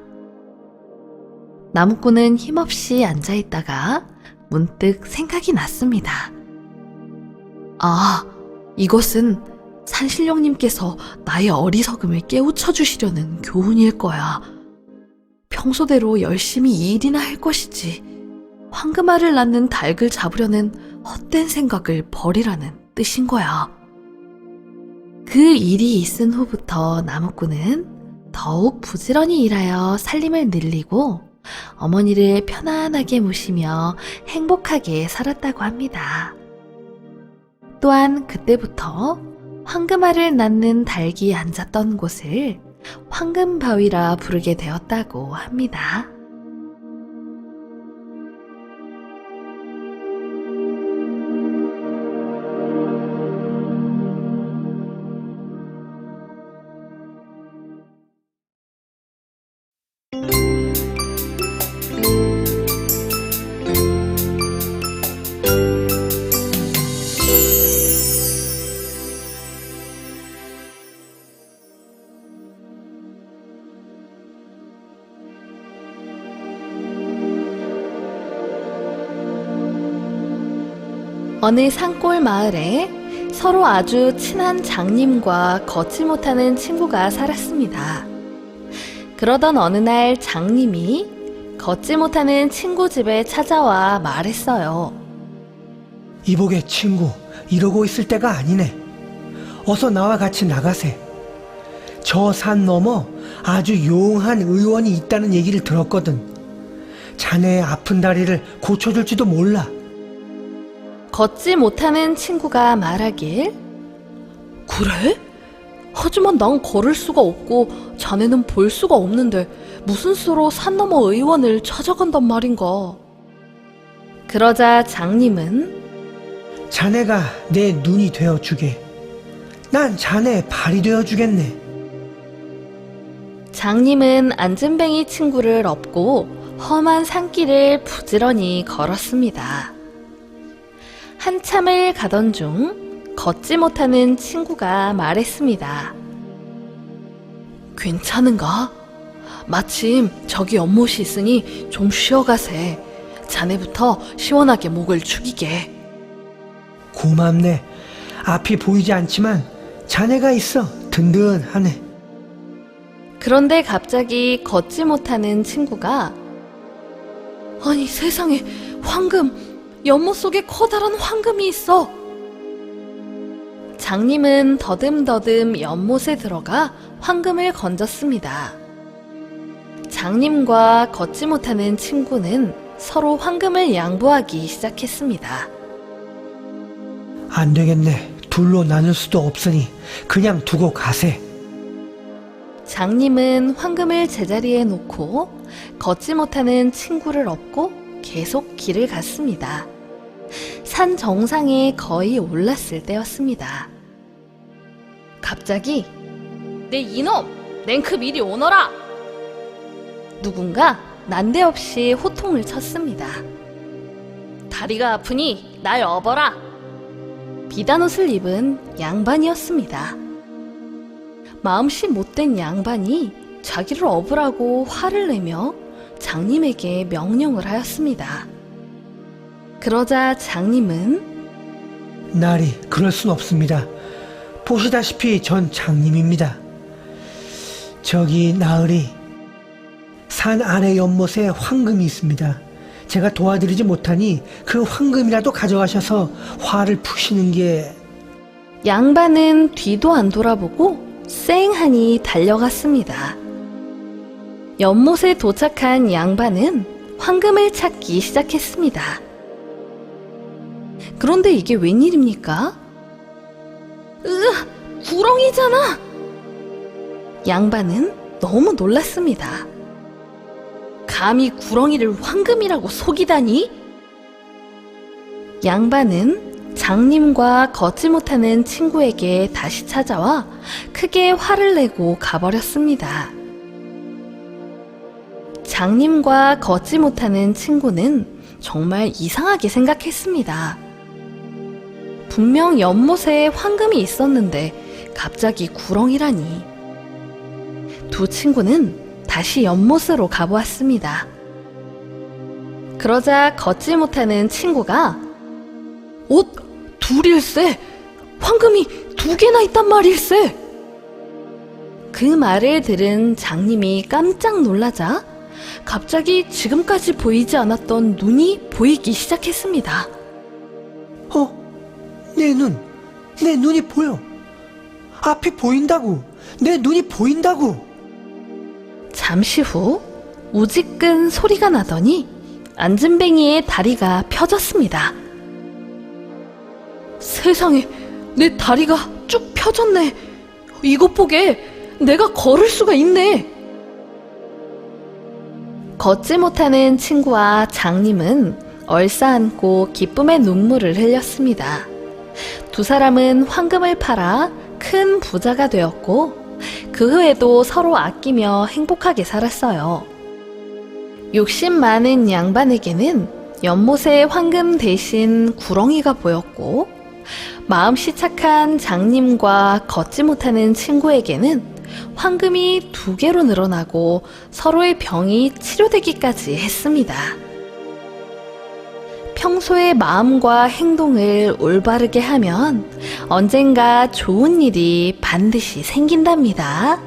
Speaker 1: 나무꾼은 힘없이 앉아있다가 문득 생각이 났습니다. 아, 이것은 산신령님께서 나의 어리석음을 깨우쳐 주시려는 교훈일 거야. 평소대로 열심히 일이나 할 것이지. 황금알을 낳는 닭을 잡으려는 헛된 생각을 버리라는 뜻인 거야. 그 일이 있은 후부터 나무꾼은 더욱 부지런히 일하여 살림을 늘리고 어머니를 편안하게 모시며 행복하게 살았다고 합니다. 또한 그때부터 황금알을 낳는 닭이 앉았던 곳을 황금바위라 부르게 되었다고 합니다. 어느 산골 마을에 서로 아주 친한 장님과 걷지 못하는 친구가 살았습니다. 그러던 어느 날 장님이 걷지 못하는 친구 집에 찾아와 말했어요.
Speaker 2: 이보게 친구, 이러고 있을 때가 아니네. 어서 나와 같이 나가세. 저 산 너머 아주 용한 의원이 있다는 얘기를 들었거든. 자네의 아픈 다리를 고쳐줄지도 몰라.
Speaker 1: 걷지 못하는 친구가 말하길, 그래? 하지만 난 걸을 수가 없고 자네는 볼 수가 없는데 무슨 수로 산 너머 의원을 찾아간단 말인가. 그러자 장님은
Speaker 2: 자네가 내 눈이 되어주게. 난 자네의 발이 되어주겠네.
Speaker 1: 장님은 안진뱅이 친구를 업고 험한 산길을 부지런히 걸었습니다. 한참을 가던 중 걷지 못하는 친구가 말했습니다. 괜찮은가? 마침 저기 연못이 있으니 좀 쉬어가세. 자네부터 시원하게 목을 축이게.
Speaker 2: 고맙네. 앞이 보이지 않지만 자네가 있어 든든하네.
Speaker 1: 그런데 갑자기 걷지 못하는 친구가 아니 세상에 황금! 연못 속에 커다란 황금이 있어! 장님은 더듬더듬 연못에 들어가 황금을 건졌습니다. 장님과 걷지 못하는 친구는 서로 황금을 양보하기 시작했습니다.
Speaker 2: 안 되겠네. 둘로 나눌 수도 없으니 그냥 두고 가세.
Speaker 1: 장님은 황금을 제자리에 놓고 걷지 못하는 친구를 업고 계속 길을 갔습니다. 산 정상에 거의 올랐을 때였습니다. 갑자기 내 이놈! 냉큼 이리 오너라! 누군가 난데없이 호통을 쳤습니다. 다리가 아프니 날 업어라! 비단옷을 입은 양반이었습니다. 마음씨 못된 양반이 자기를 업으라고 화를 내며 장님에게 명령을 하였습니다. 그러자 장님은
Speaker 2: 나리, 그럴 순 없습니다. 보시다시피 전 장님입니다. 저기 나으리, 산 아래 연못에 황금이 있습니다. 제가 도와드리지 못하니 그 황금이라도 가져가셔서 화를 푸시는 게...
Speaker 1: 양반은 뒤도 안 돌아보고 쌩하니 달려갔습니다. 연못에 도착한 양반은 황금을 찾기 시작했습니다. 그런데 이게 웬일입니까? 구렁이잖아! 양반은 너무 놀랐습니다. 감히 구렁이를 황금이라고 속이다니? 양반은 장님과 걷지 못하는 친구에게 다시 찾아와 크게 화를 내고 가버렸습니다. 장님과 걷지 못하는 친구는 정말 이상하게 생각했습니다. 분명 연못에 황금이 있었는데 갑자기 구렁이라니. 두 친구는 다시 연못으로 가보았습니다. 그러자 걷지 못하는 친구가 둘일세! 황금이 2개나 있단 말일세! 그 말을 들은 장님이 깜짝 놀라자 갑자기 지금까지 보이지 않았던 눈이 보이기 시작했습니다.
Speaker 2: 내 눈이 보여. 앞이 보인다고. 내 눈이 보인다고.
Speaker 1: 잠시 후 우지끈 소리가 나더니 안진뱅이의 다리가 펴졌습니다. 세상에, 내 다리가 쭉 펴졌네. 이것 보게, 내가 걸을 수가 있네. 걷지 못하는 친구와 장님은 얼싸안고 기쁨의 눈물을 흘렸습니다. 두 사람은 황금을 팔아 큰 부자가 되었고 그 후에도 서로 아끼며 행복하게 살았어요. 욕심 많은 양반에게는 연못의 황금 대신 구렁이가 보였고 마음씨 착한 장님과 걷지 못하는 친구에게는 황금이 2개로 늘어나고 서로의 병이 치료되기까지 했습니다. 평소의 마음과 행동을 올바르게 하면 언젠가 좋은 일이 반드시 생긴답니다.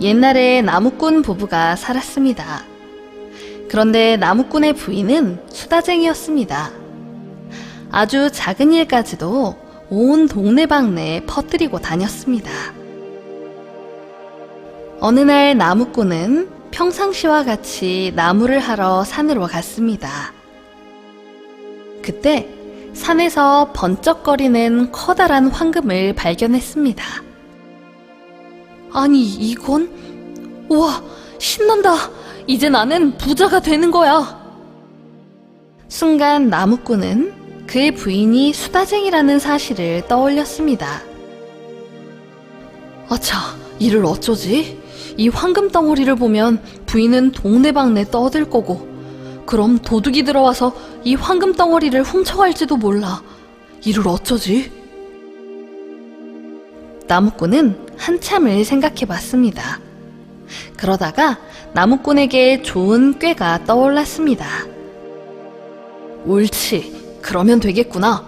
Speaker 1: 옛날에 나무꾼 부부가 살았습니다. 그런데 나무꾼의 부인은 수다쟁이였습니다. 아주 작은 일까지도 온 동네방네 퍼뜨리고 다녔습니다. 어느 날 나무꾼은 평상시와 같이 나무를 하러 산으로 갔습니다. 그때 산에서 번쩍거리는 커다란 황금을 발견했습니다. 아니, 이건? 우와, 신난다. 이제 나는 부자가 되는 거야. 순간 나무꾼은 그의 부인이 수다쟁이라는 사실을 떠올렸습니다. 아차, 이를 어쩌지? 이 황금 덩어리를 보면 부인은 동네방네 떠들 거고, 그럼 도둑이 들어와서 이 황금 덩어리를 훔쳐갈지도 몰라. 이를 어쩌지? 나무꾼은 한참을 생각해 봤습니다. 그러다가 나무꾼에게 좋은 꾀가 떠올랐습니다. 옳지, 그러면 되겠구나.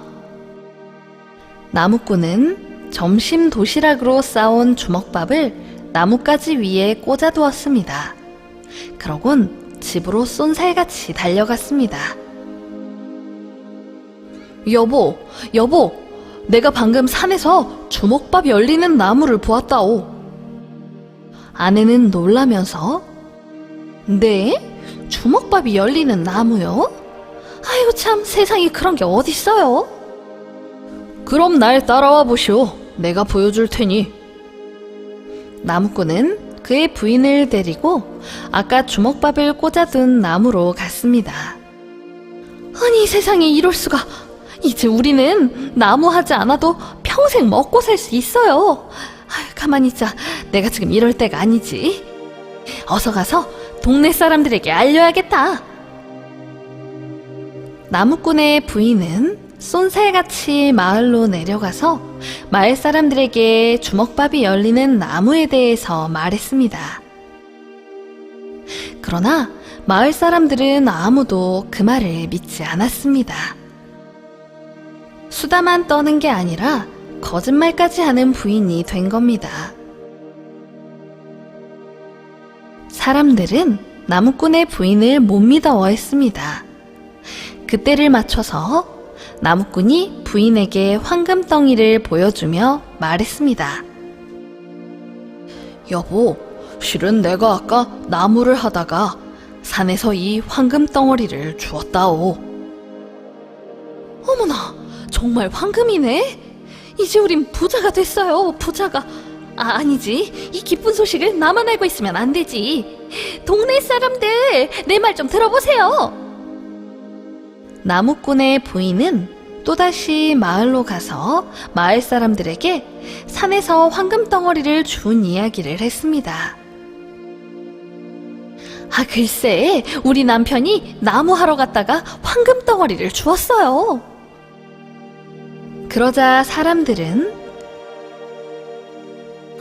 Speaker 1: 나무꾼은 점심 도시락으로 싸온 주먹밥을 나뭇가지 위에 꽂아두었습니다. 그러곤 집으로 쏜살같이 달려갔습니다. 여보, 내가 방금 산에서 주먹밥 열리는 나무를 보았다오. 아내는 놀라면서, 네? 주먹밥이 열리는 나무요? 아유 참, 세상에 그런 게 어딨어요? 그럼 날 따라와 보시오. 내가 보여줄 테니. 나무꾼은 그의 부인을 데리고 아까 주먹밥을 꽂아둔 나무로 갔습니다. 아니, 세상에 이럴 수가. 이제 우리는 나무 하지 않아도 평생 먹고 살 수 있어요. 가만히 있자. 내가 지금 이럴 때가 아니지. 어서 가서 동네 사람들에게 알려야겠다. 나무꾼의 부인은 쏜살같이 마을로 내려가서 마을 사람들에게 주먹밥이 열리는 나무에 대해서 말했습니다. 그러나 마을 사람들은 아무도 그 말을 믿지 않았습니다. 수다만 떠는 게 아니라 거짓말까지 하는 부인이 된 겁니다. 사람들은 나무꾼의 부인을 못 믿어했습니다. 그때를 맞춰서 나무꾼이 부인에게 황금덩이를 보여주며 말했습니다. 여보, 실은 내가 아까 나무를 하다가 산에서 이 황금덩어리를 주웠다오. 어머나, 정말 황금이네? 이제 우린 부자가 됐어요, 부자가. 아니지, 이 기쁜 소식을 나만 알고 있으면 안 되지. 동네 사람들, 내 말 좀 들어보세요. 나무꾼의 부인은 또다시 마을로 가서 마을 사람들에게 산에서 황금덩어리를 준 이야기를 했습니다. 아, 글쎄, 우리 남편이 나무 하러 갔다가 황금덩어리를 주웠어요. 그러자 사람들은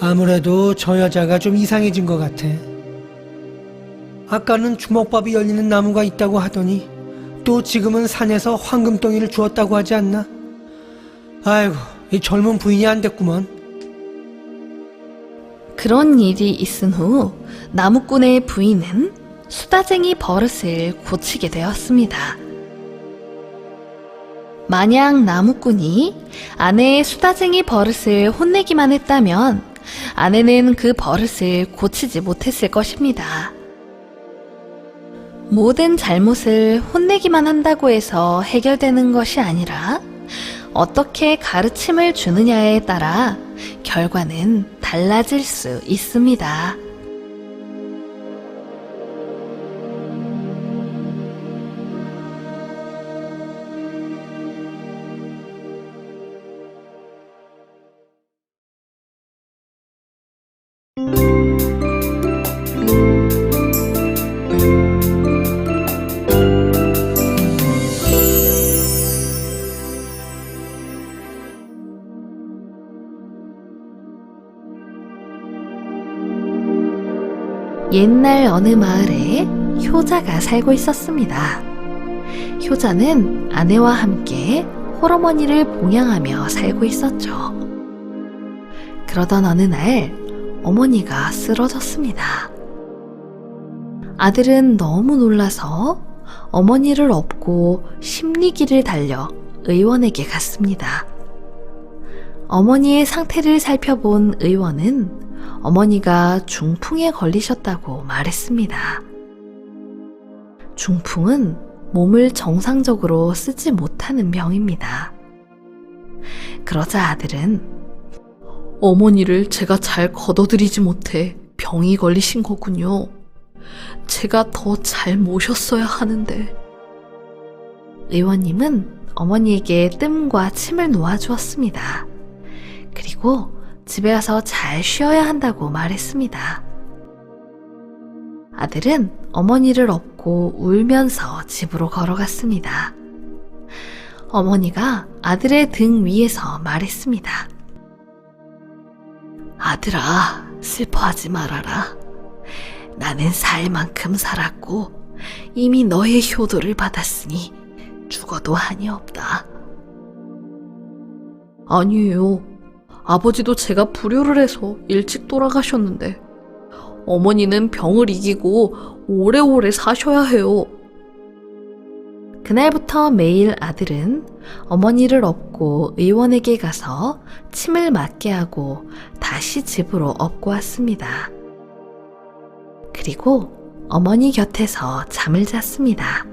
Speaker 2: 아무래도 저 여자가 좀 이상해진 것 같아. 아까는 주먹밥이 열리는 나무가 있다고 하더니 또 지금은 산에서 황금덩이를 주었다고 하지 않나? 아이고, 이 젊은 부인이 안 됐구먼.
Speaker 1: 그런 일이 있은 후 나무꾼의 부인은 수다쟁이 버릇을 고치게 되었습니다. 만약 나무꾼이 아내의 수다쟁이 버릇을 혼내기만 했다면 아내는 그 버릇을 고치지 못했을 것입니다. 모든 잘못을 혼내기만 한다고 해서 해결되는 것이 아니라 어떻게 가르침을 주느냐에 따라 결과는 달라질 수 있습니다. 옛날 어느 마을에 효자가 살고 있었습니다. 효자는 아내와 함께 홀어머니를 봉양하며 살고 있었죠. 그러던 어느 날 어머니가 쓰러졌습니다. 아들은 너무 놀라서 어머니를 업고 심리기를 달려 의원에게 갔습니다. 어머니의 상태를 살펴본 의원은 어머니가 중풍에 걸리셨다고 말했습니다. 중풍은 몸을 정상적으로 쓰지 못하는 병입니다. 그러자 아들은 어머니를 제가 잘 걷어들이지 못해 병이 걸리신 거군요. 제가 더 잘 모셨어야 하는데. 의원님은 어머니에게 뜸과 침을 놓아주었습니다. 그리고 집에 와서 잘 쉬어야 한다고 말했습니다. 아들은 어머니를 업고 울면서 집으로 걸어갔습니다. 어머니가 아들의 등 위에서 말했습니다. 아들아, 슬퍼하지 말아라. 나는 살 만큼 살았고 이미 너의 효도를 받았으니 죽어도 한이 없다. 아니에요. 아버지도 제가 불효를 해서 일찍 돌아가셨는데 어머니는 병을 이기고 오래오래 사셔야 해요. 그날부터 매일 아들은 어머니를 업고 의원에게 가서 침을 맞게 하고 다시 집으로 업고 왔습니다. 그리고 어머니 곁에서 잠을 잤습니다.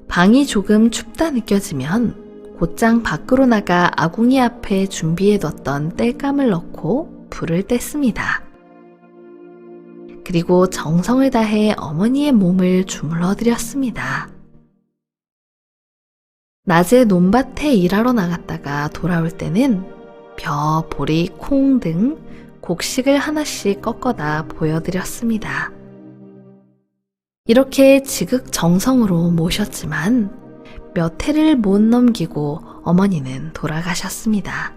Speaker 1: 방이 조금 춥다 느껴지면 곧장 밖으로 나가 아궁이 앞에 준비해뒀던 땔감을 넣고 불을 뗐습니다. 그리고 정성을 다해 어머니의 몸을 주물러 드렸습니다. 낮에 논밭에 일하러 나갔다가 돌아올 때는 벼, 보리, 콩 등 곡식을 하나씩 꺾어다 보여드렸습니다. 이렇게 지극정성으로 모셨지만 몇 해를 못 넘기고 어머니는 돌아가셨습니다.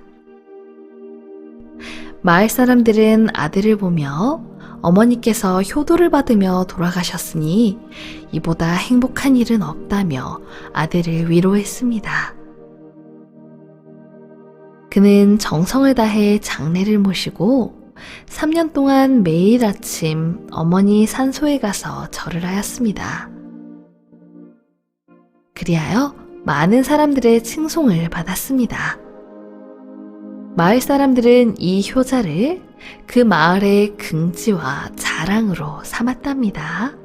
Speaker 1: 마을 사람들은 아들을 보며 어머니께서 효도를 받으며 돌아가셨으니 이보다 행복한 일은 없다며 아들을 위로했습니다. 그는 정성을 다해 장례를 모시고 3년 동안 매일 아침 어머니 산소에 가서 절을 하였습니다. 그리하여 많은 사람들의 칭송을 받았습니다. 마을 사람들은 이 효자를 그 마을의 긍지와 자랑으로 삼았답니다.